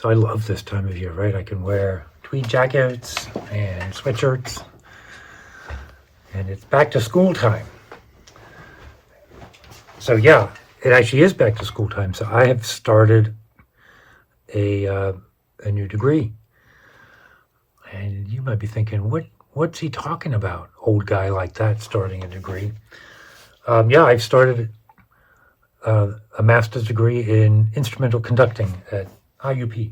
So I love this time of year, right? I can wear tweed jackets and sweatshirts, and it's back to school time. So yeah, it actually is back to school time. So I have started a new degree, and you might be thinking, what's he talking about? Old guy like that starting a degree. Yeah, I've started a master's degree in instrumental conducting at IUP.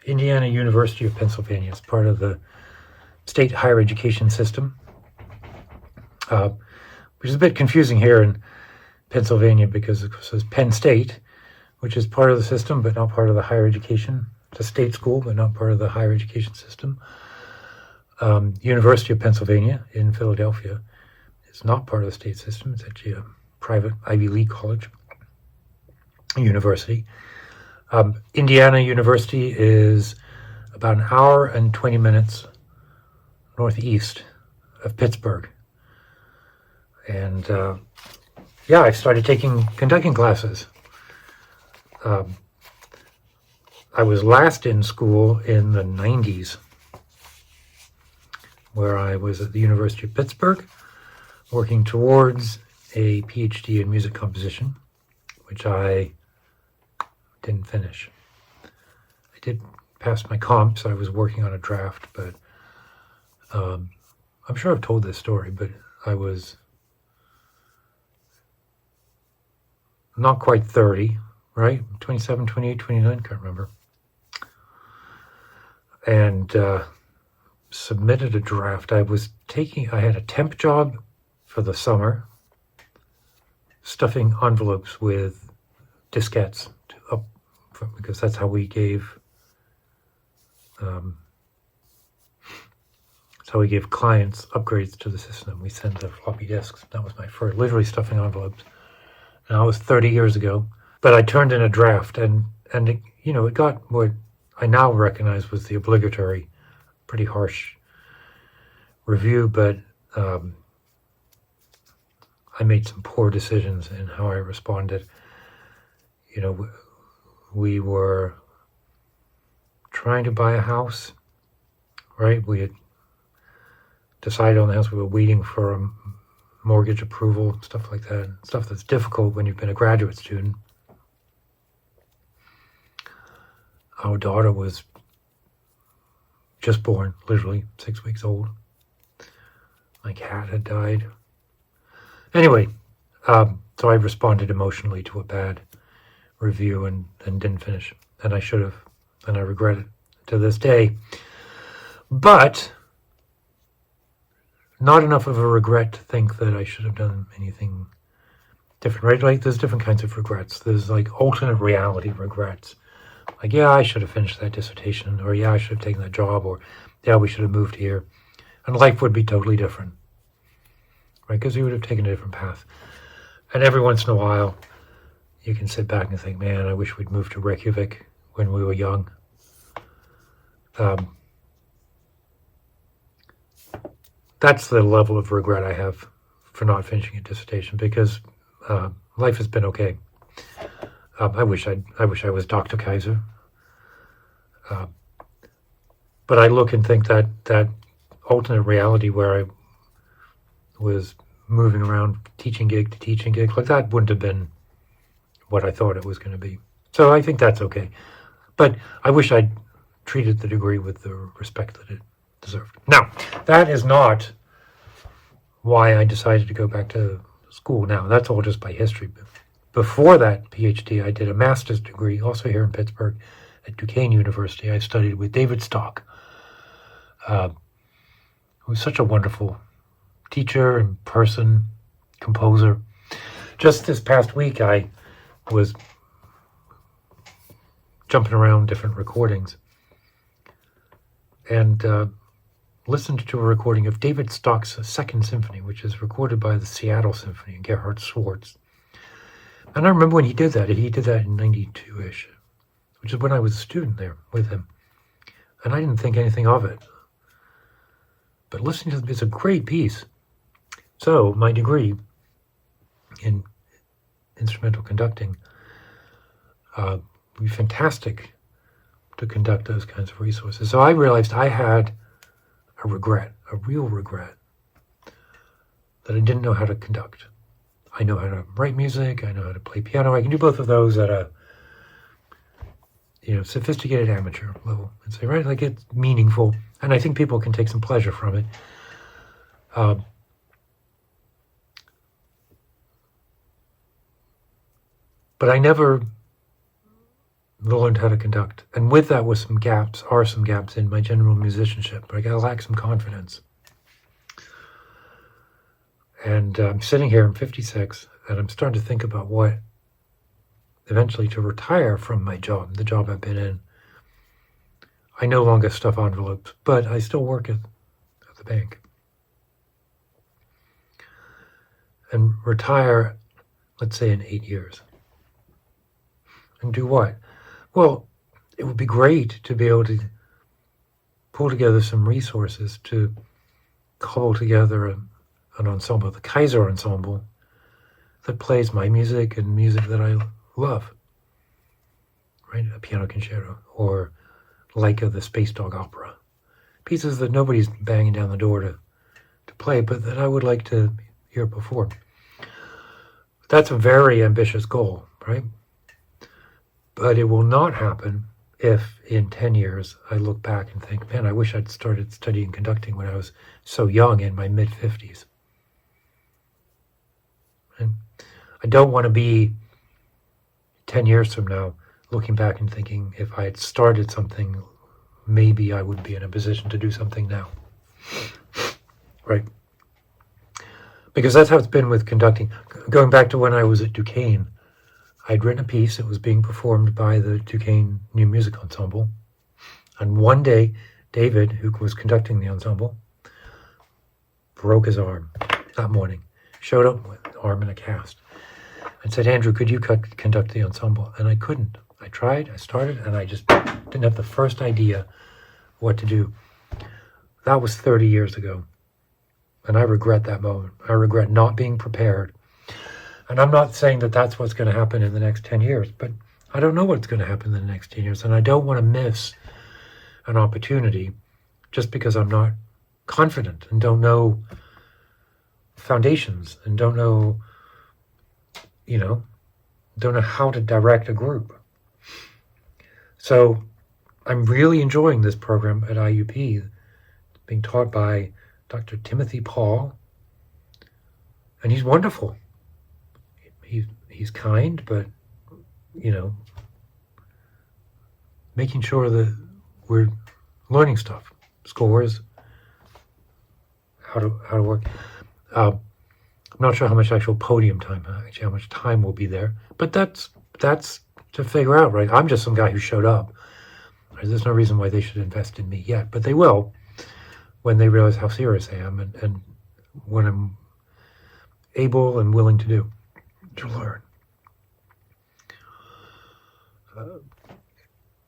Indiana University of Pennsylvania. It's part of the state higher education system, which is a bit confusing here in Pennsylvania because it says Penn State, which is part of the system but not part of the higher education. It's a state school but not part of the higher education system. University of Pennsylvania in Philadelphia is not part of the state system. It's actually a private Ivy League college, university. Indiana University is about an hour and 20 minutes northeast of Pittsburgh. And yeah, I started taking conducting classes. I was last in school in the 90s, where I was at the University of Pittsburgh working towards a PhD in music composition, which I didn't finish. I did pass my comps. I was working on a draft, but I'm sure I've told this story, but I was not quite 30, right? 27, 28, 29, can't remember. And submitted a draft. I had a temp job for the summer, stuffing envelopes with diskettes because that's how we gave clients upgrades to the system. We sent the floppy disks. That was my first, literally stuffing envelopes. And that was 30 years ago. But I turned in a draft, and it, it got what I now recognize was the obligatory, pretty harsh review, but I made some poor decisions in how I responded. We were trying to buy a house, right? We had decided on the house. We were waiting for a mortgage approval, stuff like that, stuff that's difficult when you've been a graduate student. Our daughter was just born, literally 6 weeks old. My cat had died. Anyway, so I responded emotionally to a bad review and didn't finish. And I should have, and I regret it to this day. But not enough of a regret to think that I should have done anything different, right? Like, there's different kinds of regrets. There's like alternate reality regrets. Like, yeah, I should have finished that dissertation, or yeah, I should have taken that job, or yeah, we should have moved here. And life would be totally different, right? Because we would have taken a different path. And every once in a while, you can sit back and think, man, I wish we'd moved to Reykjavik when we were young. That's the level of regret I have for not finishing a dissertation, because life has been okay. I wish I was Dr. Kaiser. But I look and think that alternate reality where I was moving around teaching gig to teaching gig, like, that wouldn't have been what I thought it was going to be. So I think that's okay. But I wish I'd treated the degree with the respect that it deserved. Now, that is not why I decided to go back to school now. That's all just by history. Before that PhD, I did a master's degree, also here in Pittsburgh, at Duquesne University. I studied with David Stock, who was such a wonderful teacher and person, composer. Just this past week, I was jumping around different recordings and listened to a recording of David Stock's Second Symphony, which is recorded by the Seattle Symphony and Gerhard Schwartz. And I remember when he did that in 92-ish, which is when I was a student there with him. And I didn't think anything of it. But listening to it, it's a great piece. So my degree in instrumental conducting would be fantastic to conduct those kinds of resources. So I realized I had a regret, a real regret, that I didn't know how to conduct. I know how to write music, I know how to play piano. I can do both of those at a sophisticated amateur level. And say, right, like it's meaningful. And I think people can take some pleasure from it. But I never learned how to conduct. And with that was some gaps in my general musicianship. Like I lack some confidence. And I'm sitting here, I'm 56, and I'm starting to think about what, eventually to retire from my job, the job I've been in. I no longer stuff envelopes, but I still work at the bank. And retire, let's say in 8 years. And do what? Well, it would be great to be able to pull together some resources to cobble together an ensemble, the Kaiser Ensemble, that plays my music and music that I love, right? A piano concerto, or Laika, the Space Dog Opera. Pieces that nobody's banging down the door to play, but that I would like to hear perform. That's a very ambitious goal, right? But it will not happen if in 10 years I look back and think, man, I wish I'd started studying conducting when I was so young, in my mid-50s. And I don't want to be 10 years from now looking back and thinking, if I had started something, maybe I would be in a position to do something now. Right? Because that's how it's been with conducting. Going back to when I was at Duquesne, I'd written a piece that was being performed by the Duquesne New Music Ensemble. And one day, David, who was conducting the ensemble, broke his arm that morning. Showed up with an arm in a cast. And said, Andrew, could you conduct the ensemble? And I couldn't. I tried, I started, and I just didn't have the first idea what to do. That was 30 years ago. And I regret that moment. I regret not being prepared. And I'm not saying that that's what's going to happen in the next 10 years, but I don't know what's going to happen in the next 10 years. And I don't want to miss an opportunity just because I'm not confident and don't know foundations and don't know how to direct a group. So I'm really enjoying this program at IUP, being taught by Dr. Timothy Paul, and he's wonderful. He's kind, but making sure that we're learning stuff, scores, how to work. I'm not sure how much actual podium time, how much time will be there, but that's to figure out, right? I'm just some guy who showed up. There's no reason why they should invest in me yet, but they will when they realize how serious I am and what I'm able and willing to do to learn.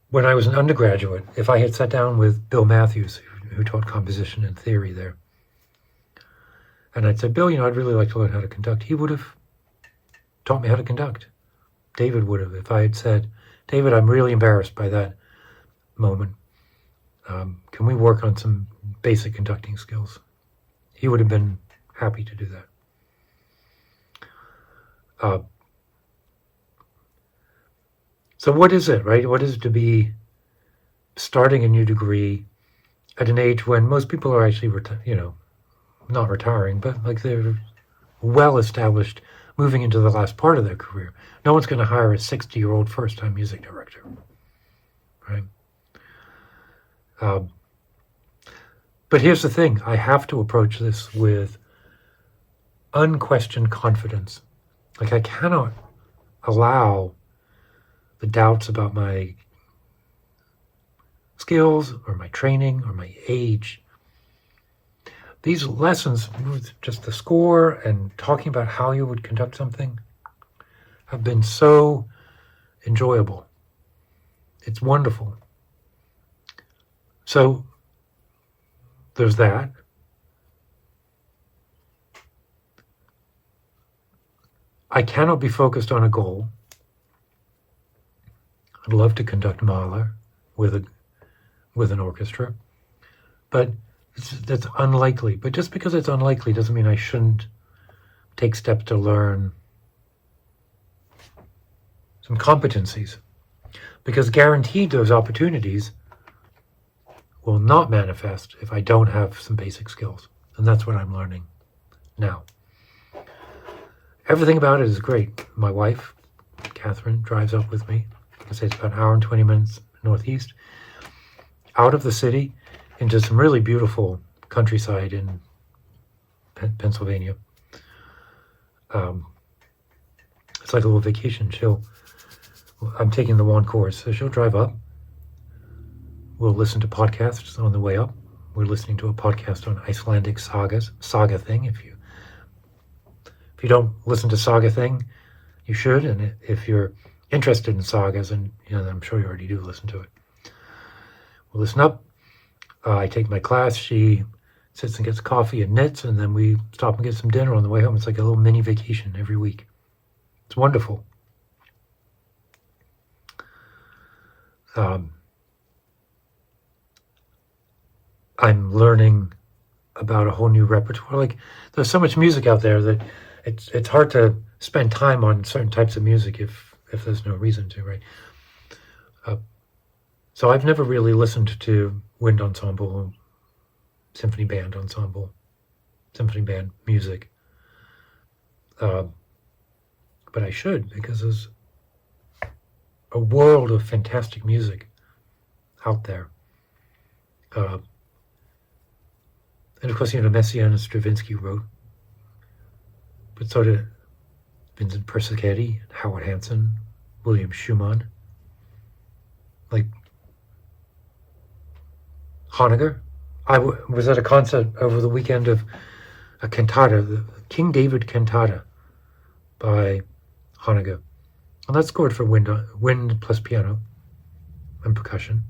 When I was an undergraduate, if I had sat down with Bill Matthews, who taught composition and theory there, and I'd said, Bill, I'd really like to learn how to conduct, he would have taught me how to conduct. David would have. If I had said, David, I'm really embarrassed by that moment. Can we work on some basic conducting skills? He would have been happy to do that. So what is it, right? What is it to be starting a new degree at an age when most people are actually, not retiring, but like they're well-established, moving into the last part of their career. No one's going to hire a 60-year-old first-time music director, right? But here's the thing. I have to approach this with unquestioned confidence. Like I cannot allow the doubts about my skills or my training or my age. These lessons, just the score and talking about how you would conduct something, have been so enjoyable. It's wonderful. So there's that. I cannot be focused on a goal. I'd love to conduct Mahler with an orchestra. But that's unlikely. But just because it's unlikely doesn't mean I shouldn't take steps to learn some competencies. Because guaranteed those opportunities will not manifest if I don't have some basic skills. And that's what I'm learning now. Everything about it is great. My wife, Catherine, drives up with me. I say it's about an hour and 20 minutes northeast, out of the city into some really beautiful countryside in Pennsylvania. It's like a little vacation. I'm taking the one course, so she'll drive up. We'll listen to podcasts on the way up. We're listening to a podcast on Icelandic Saga Thing. If you don't listen to Saga Thing, you should. And if you're interested in sagas, and I'm sure you already do listen to it. We'll listen up. I take my class. She sits and gets coffee and knits, and then we stop and get some dinner on the way home. It's like a little mini vacation every week. It's wonderful. I'm learning about a whole new repertoire. Like, there's so much music out there that it's hard to spend time on certain types of music if there's no reason to, right? So I've never really listened to wind ensemble, symphony band music. But I should, because there's a world of fantastic music out there. And of course, Messiaen and Stravinsky wrote, but so did Vincent Persichetti, Howard Hanson, William Schumann, like Honegger. I was at a concert over the weekend of a cantata, the King David cantata by Honegger. And that's scored for wind plus piano and percussion.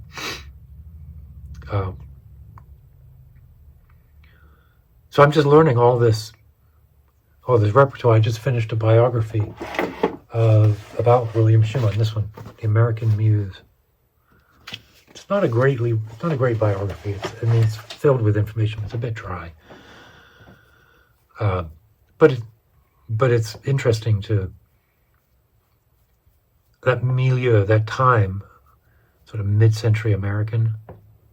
So I'm just learning all this repertoire. I just finished a biography about William Schumann. This one, The American Muse. It's not a great biography. It's filled with information. It's a bit dry, but it's interesting to that milieu, that time, sort of mid-century American,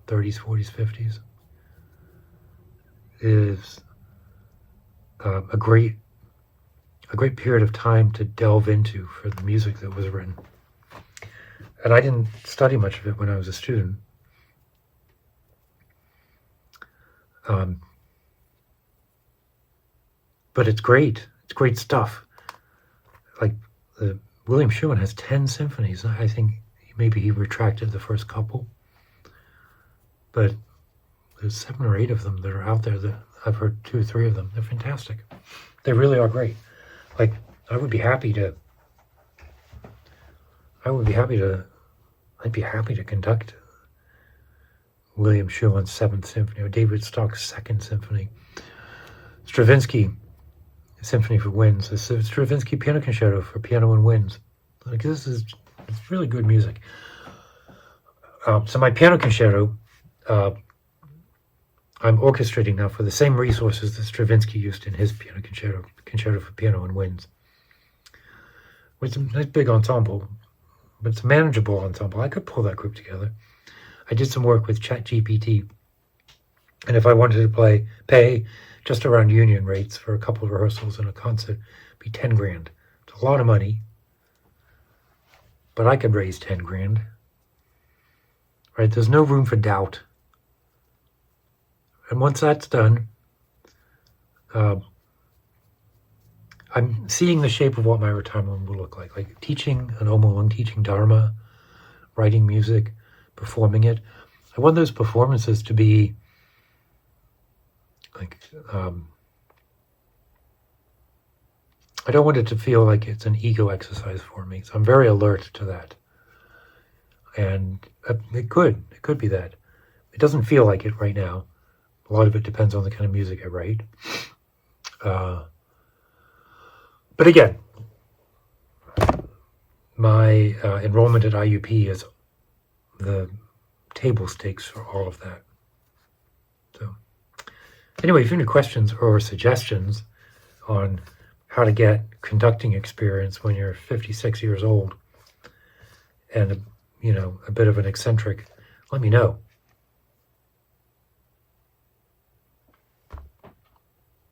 30s, 40s, 50s, is a great period of time to delve into for the music that was written. And I didn't study much of it when I was a student. But it's great. It's great stuff. Like William Schumann has 10 symphonies. I think maybe he retracted the first couple. But there's 7 or 8 of them that are out there that I've heard 2 or 3 of them. They're fantastic. They really are great. Like, I'd be happy to conduct William Schumann's 7th Symphony or David Stock's 2nd Symphony. Stravinsky Symphony for Winds, the Stravinsky Piano Concerto for piano and winds. Like, it's really good music. So my piano concerto, I'm orchestrating now for the same resources that Stravinsky used in his piano concerto for piano and winds. It's a nice big ensemble, but it's a manageable ensemble. I could pull that group together. I did some work with ChatGPT, and if I wanted to pay just around union rates for a couple of rehearsals and a concert, it'd be $10,000. It's a lot of money, but I could raise $10,000. Right? There's no room for doubt. And once that's done, I'm seeing the shape of what my retirement will look like teaching an Omolung, teaching Dharma, writing music, performing it. I want those performances to be like, I don't want it to feel like it's an ego exercise for me. So I'm very alert to that. And it could be that. It doesn't feel like it right now. A lot of it depends on the kind of music I write. But again, my enrollment at IUP is the table stakes for all of that. So anyway, if you have any questions or suggestions on how to get conducting experience when you're 56 years old and a bit of an eccentric, let me know.